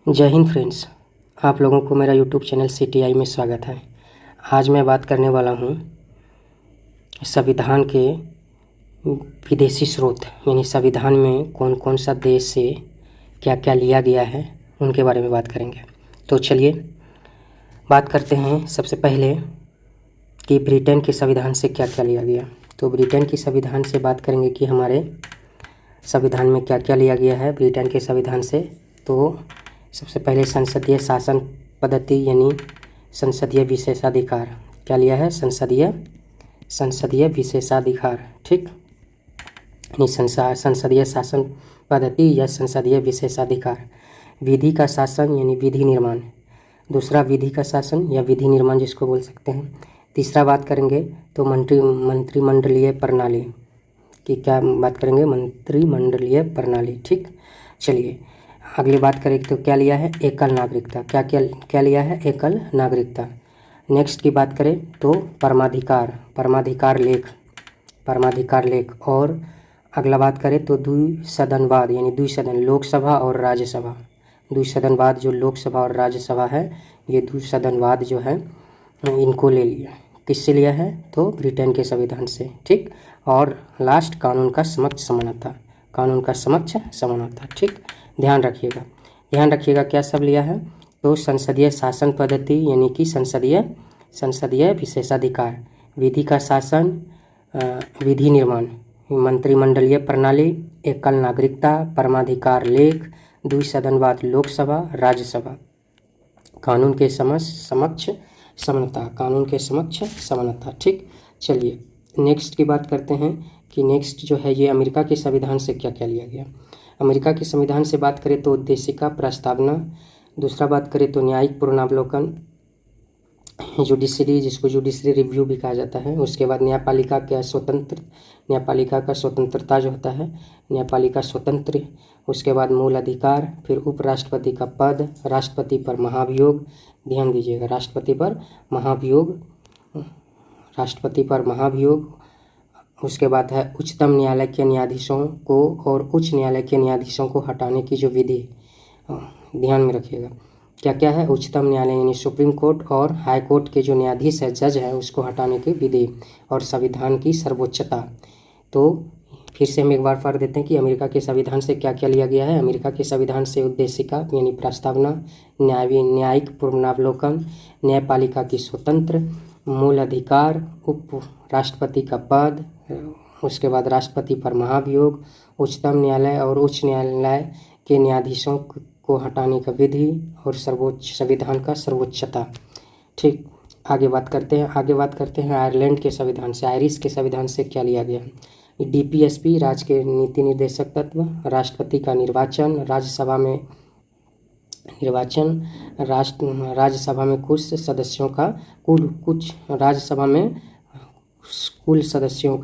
जय हिंद फ्रेंड्स, आप लोगों को मेरा यूट्यूब चैनल CTI में स्वागत है। आज मैं बात करने वाला हूँ संविधान के विदेशी स्रोत, यानी संविधान में कौन कौन सा देश से क्या क्या लिया गया है उनके बारे में बात करेंगे। तो चलिए बात करते हैं सबसे पहले कि ब्रिटेन के संविधान से क्या क्या लिया गया। तो ब्रिटेन की संविधान से बात करेंगे कि हमारे संविधान में क्या क्या लिया गया है ब्रिटेन के संविधान से। तो सबसे पहले संसदीय शासन पद्धति यानी संसदीय विशेषाधिकार क्या लिया है, संसदीय विशेषाधिकार, ठीक, यानी संसदीय शासन पद्धति या संसदीय विशेषाधिकार। विधि का शासन यानी विधि निर्माण, दूसरा विधि का शासन या विधि निर्माण जिसको बोल सकते हैं। तीसरा बात करेंगे तो मंत्रिमंडलीय प्रणाली की क्या बात करेंगे, मंत्रिमंडलीय प्रणाली, ठीक। चलिए अगली बात करें तो क्या लिया है, एकल नागरिकता, क्या लिया है, एकल नागरिकता। नेक्स्ट की बात करें तो परमाधिकार लेख। और अगला बात करें तो द्विसदनवाद यानी द्विसदन, लोकसभा और राज्यसभा, द्विसदनवाद जो लोकसभा और राज्यसभा है, ये द्विसदनवाद जो है इनको ले लिया। किससे लिया है, तो ब्रिटेन के संविधान से, ठीक। और लास्ट कानून का समक्ष समानता, ठीक। ध्यान रखिएगा क्या सब लिया है, तो संसदीय शासन पद्धति यानी कि संसदीय विशेषाधिकार, विधि का शासन, विधि निर्माण, मंत्रिमंडलीय प्रणाली, एकल नागरिकता, परमाधिकार लेख, द्विसदनवाद लोकसभा राज्यसभा, कानून के समक्ष समानता, ठीक। चलिए नेक्स्ट की बात करते हैं कि नेक्स्ट जो है ये अमेरिका के संविधान से क्या क्या लिया गया। अमेरिका के संविधान से बात करें तो उद्देशिका प्रस्तावना, दूसरा बात करें तो न्यायिक पूर्वावलोकन, जुडिशरी जिसको जुडिशरी रिव्यू भी कहा जाता है, उसके बाद न्यायपालिका का स्वतंत्रता जो होता है, न्यायपालिका स्वतंत्र, उसके बाद मूल अधिकार, फिर उपराष्ट्रपति का पद, राष्ट्रपति पर महाभियोग, ध्यान दीजिएगा राष्ट्रपति पर महाभियोग, उसके बाद है उच्चतम न्यायालय के न्यायाधीशों को और उच्च न्यायालय के न्यायाधीशों को हटाने की जो विधि, ध्यान में रखिएगा क्या क्या है, उच्चतम न्यायालय यानी सुप्रीम कोर्ट और हाई कोर्ट के जो न्यायाधीश है, जज है, उसको हटाने की विधि, और संविधान की सर्वोच्चता। तो फिर से हम एक बार पढ़ देते हैं कि अमेरिका के संविधान से क्या क्या लिया गया है। अमेरिका के संविधान से उद्देशिका यानी प्रस्तावना, न्यायिक पूर्वावलोकन, न्यायपालिका की स्वतंत्र, मूल अधिकार, उप राष्ट्रपति का पद, उसके बाद राष्ट्रपति पर महाभियोग, उच्चतम न्यायालय और उच्च न्यायालय के न्यायाधीशों को हटाने का विधि, और संविधान का सर्वोच्चता, ठीक। आगे बात करते हैं आयरलैंड के संविधान से, आयरिश के संविधान से क्या लिया गया। DPSP राज्य के नीति निर्देशक तत्व, राष्ट्रपति का निर्वाचन, राज्यसभा में कुल सदस्यों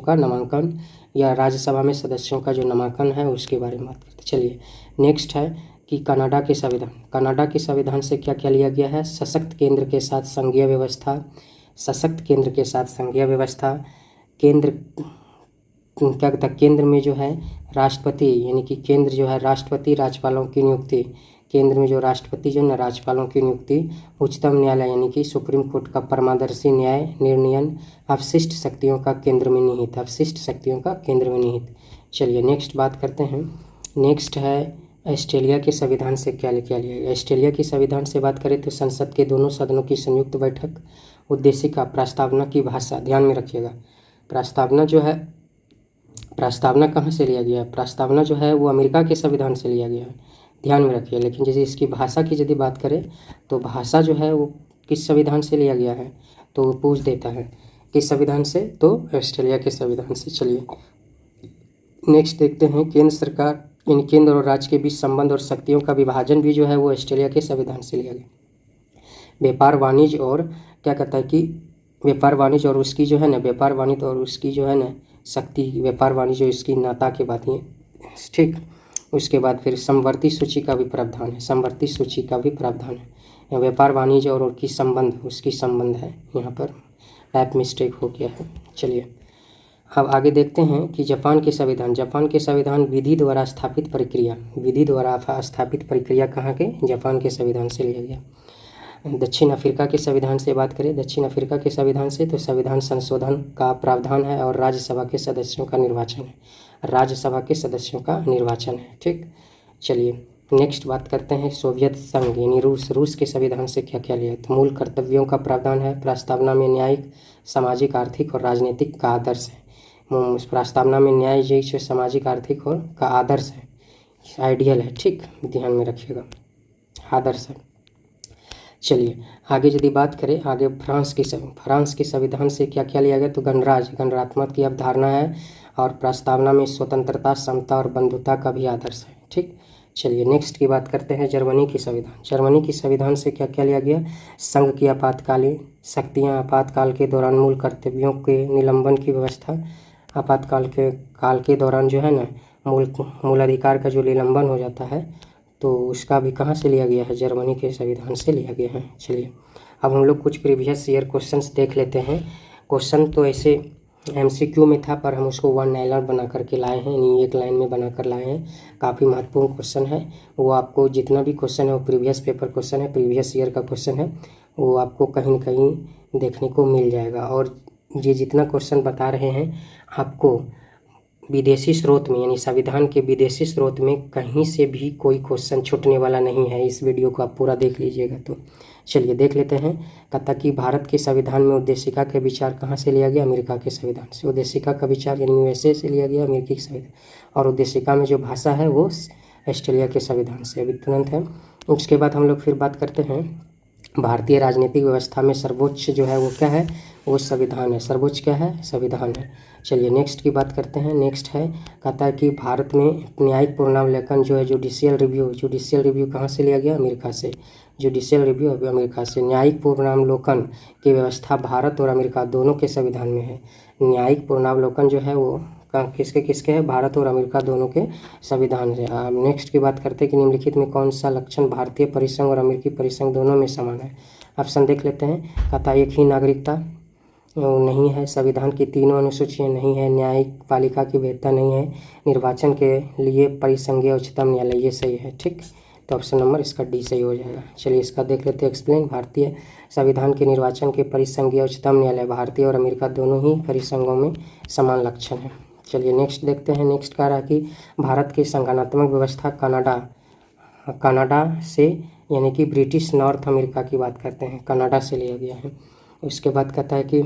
का नामांकन, या राज्यसभा में सदस्यों का जो नामांकन है उसके बारे में बात करते। चलिए नेक्स्ट है कि कनाडा के संविधान से क्या क्या लिया गया है। सशक्त केंद्र के साथ संघीय व्यवस्था, केंद्र में जो है राष्ट्रपति यानी कि केंद्र जो है राष्ट्रपति राज्यपालों की नियुक्ति, केंद्र में जो राष्ट्रपति जो है राज्यपालों की नियुक्ति, उच्चतम न्यायालय यानी कि सुप्रीम कोर्ट का पारदर्शी न्याय निर्णयन, अपशिष्ट शक्तियों का केंद्र में निहित। चलिए नेक्स्ट बात करते हैं। नेक्स्ट है ऑस्ट्रेलिया के संविधान से क्या लिया गया। ऑस्ट्रेलिया के संविधान से बात करें तो संसद के दोनों सदनों की संयुक्त बैठक, उद्देशिका, प्रस्तावना की भाषा, ध्यान में रखिएगा प्रस्तावना कहाँ से लिया गया है, प्रस्तावना जो है वो अमेरिका के संविधान से लिया गया है, ध्यान में रखिए। लेकिन जैसे इसकी भाषा की यदि बात करें तो भाषा जो है वो किस संविधान से लिया गया है, तो वो पूछ देता है किस संविधान से, तो ऑस्ट्रेलिया के संविधान से। चलिए नेक्स्ट देखते हैं केंद्र और राज्य के बीच संबंध और शक्तियों का विभाजन भी जो है वो ऑस्ट्रेलिया के संविधान से लिया गया। व्यापार वाणिज्य और क्या कहता है कि व्यापार वाणिज्य और उसकी जो है ना शक्ति, व्यापार वाणिज्य इसकी नाता की बात है, ठीक। उसके बाद फिर समवर्ती सूची का भी प्रावधान है, व्यापार वाणिज्य और उसकी संबंध है, यहाँ पर टाइप मिस्टेक हो गया है। चलिए अब आगे देखते हैं कि जापान के संविधान विधि द्वारा स्थापित प्रक्रिया कहाँ के? जापान के संविधान से लिया गया। दक्षिण अफ्रीका के संविधान से बात करें, दक्षिण अफ्रीका के संविधान से, तो संविधान संशोधन का प्रावधान है और राज्यसभा के सदस्यों का निर्वाचन है। ठीक, चलिए नेक्स्ट बात करते हैं सोवियत संघ यानी रूस के संविधान से क्या क्या लिया? तो मूल कर्तव्यों का प्रावधान है। प्रस्तावना में न्यायिक, सामाजिक, आर्थिक और राजनीतिक का आदर्श है। उस प्रस्तावना में न्याय, जैसे सामाजिक, आर्थिक और का आदर्श है, आइडियल है। ठीक, ध्यान में रखिएगा, आदर्श है। चलिए आगे यदि बात करें, आगे फ्रांस के संविधान से क्या क्या लिया गया? तो गणराज्य की अवधारणा है और प्रस्तावना में स्वतंत्रता, समता और बंधुता का भी आदर्श है। ठीक, चलिए नेक्स्ट की बात करते हैं जर्मनी की संविधान से क्या क्या लिया गया? संघ की आपातकालीन शक्तियाँ, आपातकाल के दौरान मूल कर्तव्यों के निलंबन की व्यवस्था, आपातकाल के दौरान जो है ना मूल अधिकार का जो निलंबन हो जाता है, तो उसका भी कहाँ से लिया गया है? जर्मनी के संविधान से लिया गया है। चलिए अब हम लोग कुछ प्रीवियस ईयर क्वेश्चंस देख लेते हैं। क्वेश्चन तो ऐसे MCQ में था, पर हम उसको वन लाइनर बना करके लाए हैं, यानी एक लाइन में बना कर लाए हैं। काफ़ी महत्वपूर्ण क्वेश्चन है वो। आपको जितना भी क्वेश्चन है वो प्रीवियस पेपर क्वेश्चन है, प्रीवियस ईयर का क्वेश्चन है, वो आपको कहीं न कहीं देखने को मिल जाएगा। और ये जितना क्वेश्चन बता रहे हैं आपको विदेशी स्रोत में, यानी संविधान के विदेशी स्रोत में कहीं से भी कोई क्वेश्चन छूटने वाला नहीं है। इस वीडियो को आप पूरा देख लीजिएगा। तो चलिए देख लेते हैं। कहता कि भारत के संविधान में उद्देशिका के विचार कहाँ से लिया गया? अमेरिका के संविधान से। उद्देशिका का विचार यानी USA से लिया गया, अमेरिकी संविधान। और उद्देशिका में जो भाषा है वो ऑस्ट्रेलिया के संविधान से। अभी तुरंत है। उसके बाद हम लोग फिर बात करते हैं भारतीय राजनीतिक व्यवस्था में सर्वोच्च जो है वो क्या है? वो संविधान है। सर्वोच्च क्या है? संविधान है। चलिए नेक्स्ट की बात करते हैं। नेक्स्ट है, कहता है कि भारत में न्यायिक पुनरावलोकन जो है जुडिशियल रिव्यू कहाँ से लिया गया? अमेरिका से। जुडिशियल रिव्यू अमेरिका से। न्यायिक पुनरावलोकन की व्यवस्था भारत और अमेरिका दोनों के संविधान में है। न्यायिक पुनरावलोकन जो है वो किसके है? भारत और अमेरिका दोनों के संविधान से। नेक्स्ट की बात करते हैं कि निम्नलिखित में कौन सा लक्षण भारतीय परिसंघ और अमेरिकी परिसंघ दोनों में समान है? ऑप्शन देख लेते हैं। कहता है एक ही नागरिकता नहीं है, संविधान की तीनों अनुसूचियाँ नहीं है, न्यायिक पालिका की वैधता नहीं है, निर्वाचन के लिए परिसंघीय उच्चतम न्यायालय, ये सही है। ठीक, तो ऑप्शन नंबर इसका D सही हो जाएगा। चलिए इसका देख लेते हैं एक्सप्लेन। भारतीय संविधान के निर्वाचन के परिसंघीय उच्चतम न्यायालय भारतीय और अमेरिका दोनों ही परिसंघों में समान लक्षण है। चलिए नेक्स्ट देखते हैं। नेक्स्ट कह रहा है कि भारत की संगठनात्मक व्यवस्था कनाडा से यानी कि ब्रिटिश नॉर्थ अमेरिका की बात करते हैं, कनाडा से लिया गया है। उसके बाद कहता है कि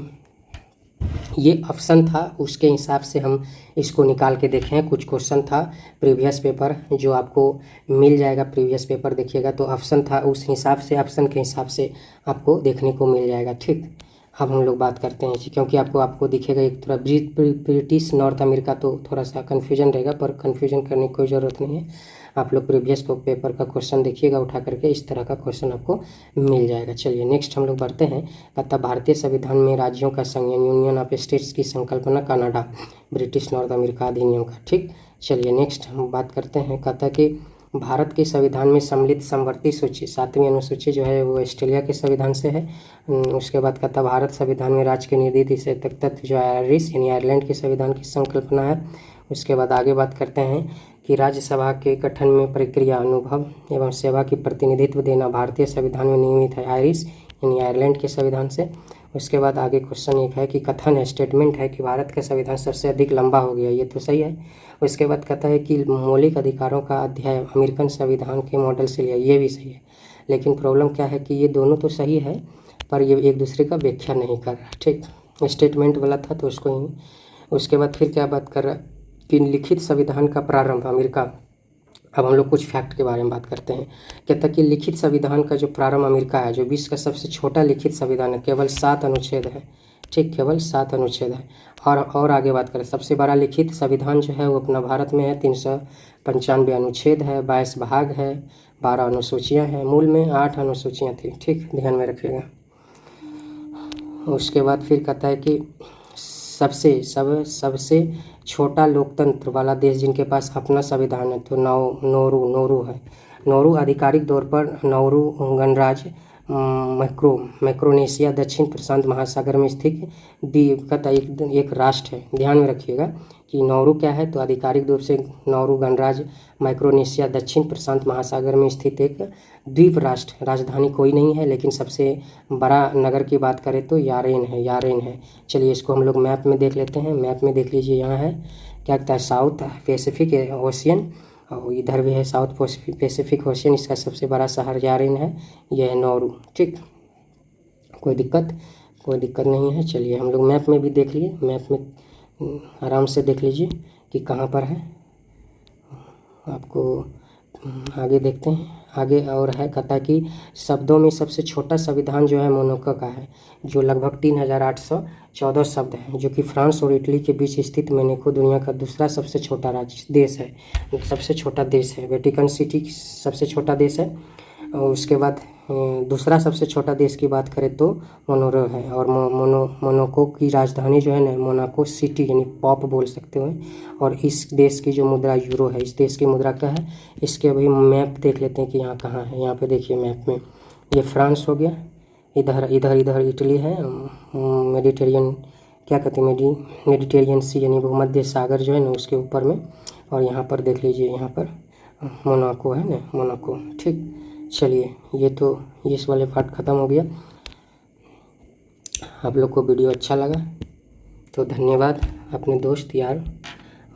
ये ऑप्शन था, उसके हिसाब से हम इसको निकाल के देखें। कुछ क्वेश्चन था प्रीवियस पेपर जो आपको मिल जाएगा, प्रीवियस पेपर देखिएगा तो ऑप्शन था, उस हिसाब से ऑप्शन के हिसाब से आपको देखने को मिल जाएगा। ठीक, अब हम लोग बात करते हैं क्योंकि आपको दिखेगा एक थोड़ा ब्रिटिश नॉर्थ अमेरिका, तो थोड़ा सा कन्फ्यूजन रहेगा, पर कन्फ्यूजन करने की कोई ज़रूरत नहीं है। आप लोग प्रीवियस पेपर का क्वेश्चन देखिएगा उठा करके, इस तरह का क्वेश्चन आपको मिल जाएगा। चलिए नेक्स्ट हम लोग बढ़ते हैं। कहता भारतीय संविधान में राज्यों का संघ यूनियन ऑफ स्टेट्स की संकल्पना कनाडा ब्रिटिश नॉर्थ अमेरिका अधिनियम का। ठीक, चलिए नेक्स्ट हम बात करते हैं। कहता कि भारत के संविधान में सम्मिलित समवर्ती सूची 7वीं अनुसूची जो है वो ऑस्ट्रेलिया के संविधान से है। उसके बाद कहता भारत संविधान में राज्य के निर्दिष्ट तत्व जो आयरिश यानी आयरलैंड के संविधान की संकल्पना है। उसके बाद आगे बात करते हैं कि राज्यसभा के गठन में प्रक्रिया, अनुभव एवं सेवा की प्रतिनिधित्व देना भारतीय संविधान में नियमित है, आयरिश यानी आयरलैंड के संविधान से। उसके बाद आगे क्वेश्चन एक है कि कथन है, स्टेटमेंट है कि भारत का संविधान सबसे अधिक लंबा हो गया, ये तो सही है। उसके बाद कहता है कि मौलिक अधिकारों का अध्याय अमेरिकन संविधान के मॉडल से लिया, ये भी सही है। लेकिन प्रॉब्लम क्या है कि ये दोनों तो सही है पर ये एक दूसरे का व्याख्या नहीं कर रहा। ठीक, स्टेटमेंट वाला था तो उसको ही। उसके बाद फिर क्या बात कर रहा कि लिखित संविधान का प्रारंभ अमेरिका। अब हम लोग कुछ फैक्ट के बारे में बात करते हैं। कहता कि लिखित संविधान का जो प्रारंभ अमेरिका है, जो विश्व का सबसे छोटा लिखित संविधान है, केवल 7 अनुच्छेद है। ठीक, केवल 7 अनुच्छेद है। और आगे बात करें, सबसे बड़ा लिखित संविधान जो है वो अपना भारत में है, 395 अनुच्छेद है, 22 भाग है, 12 अनुसूचियाँ हैं। मूल में 8 अनुसूचियाँ थी। ठीक, ध्यान में रखिएगा। उसके बाद फिर कहता है कि सबसे छोटा लोकतंत्र वाला देश जिनके पास अपना संविधान है तो नौरू है। नौरू आधिकारिक तौर पर नौरू गणराज्य मैक्रोनेशिया दक्षिण प्रशांत महासागर में स्थित द्वीप का एक राष्ट्र है। ध्यान में रखिएगा कि नौरू क्या है, तो आधिकारिक रूप से नौरू गणराज्य मैक्रोनेशिया दक्षिण प्रशांत महासागर में स्थित एक द्वीप राष्ट्र। राजधानी कोई नहीं है, लेकिन सबसे बड़ा नगर की बात करें तो यारेन है। चलिए इसको हम लोग मैप में देख लेते हैं। मैप में देख लीजिए, यहाँ है क्या कहता है, साउथ पैसिफिक ओशियन, और इधर भी है साउथ पैसिफिक ओशियन। इसका सबसे बड़ा शहर यारेन है, यह है नौरू। ठीक, कोई दिक्कत नहीं है। चलिए हम लोग मैप में भी देख लिए, मैप में आराम से देख लीजिए कि कहाँ पर है। आपको आगे देखते हैं, आगे और है कहता कि शब्दों में सबसे छोटा संविधान जो है मोनाको का है, जो लगभग 3814 शब्द हैं, जो कि फ्रांस और इटली के बीच स्थित मोनाको दुनिया का दूसरा सबसे छोटा देश है, सबसे छोटा देश है। वेटिकन सिटी सबसे छोटा देश है, और उसके बाद दूसरा सबसे छोटा देश की बात करें तो मोनाको है। और मोनाको की राजधानी जो है ना, मोनाको सिटी यानी पॉप बोल सकते हो। और इस देश की जो मुद्रा यूरो है, इस देश की मुद्रा क्या है, इसके अभी मैप देख लेते हैं कि यहाँ कहाँ है। यहाँ पे देखिए मैप में, ये फ्रांस हो गया, इधर इटली है, मेडिटेरियन क्या कहते हैं, मेडिटेरियन सी यानी भूमध्य सागर जो है ना उसके ऊपर में। और यहाँ पर देख लीजिए, यहाँ पर मोनाको है ना, मोनाको। ठीक, चलिए ये तो इस वाले पार्ट ख़त्म हो गया। आप लोग को वीडियो अच्छा लगा तो धन्यवाद। अपने दोस्त यार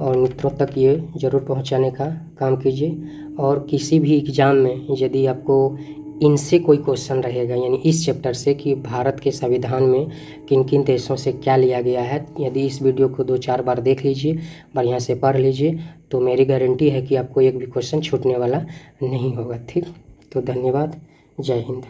और मित्रों तक ये ज़रूर पहुंचाने का काम कीजिए। और किसी भी एग्ज़ाम में यदि आपको इनसे कोई क्वेश्चन रहेगा, यानी इस चैप्टर से कि भारत के संविधान में किन किन देशों से क्या लिया गया है, यदि इस वीडियो को 2-4 बार देख लीजिए, बढ़िया से पढ़ लीजिए, तो मेरी गारंटी है कि आपको एक भी क्वेश्चन छूटने वाला नहीं होगा। ठीक, तो धन्यवाद, जय हिंद।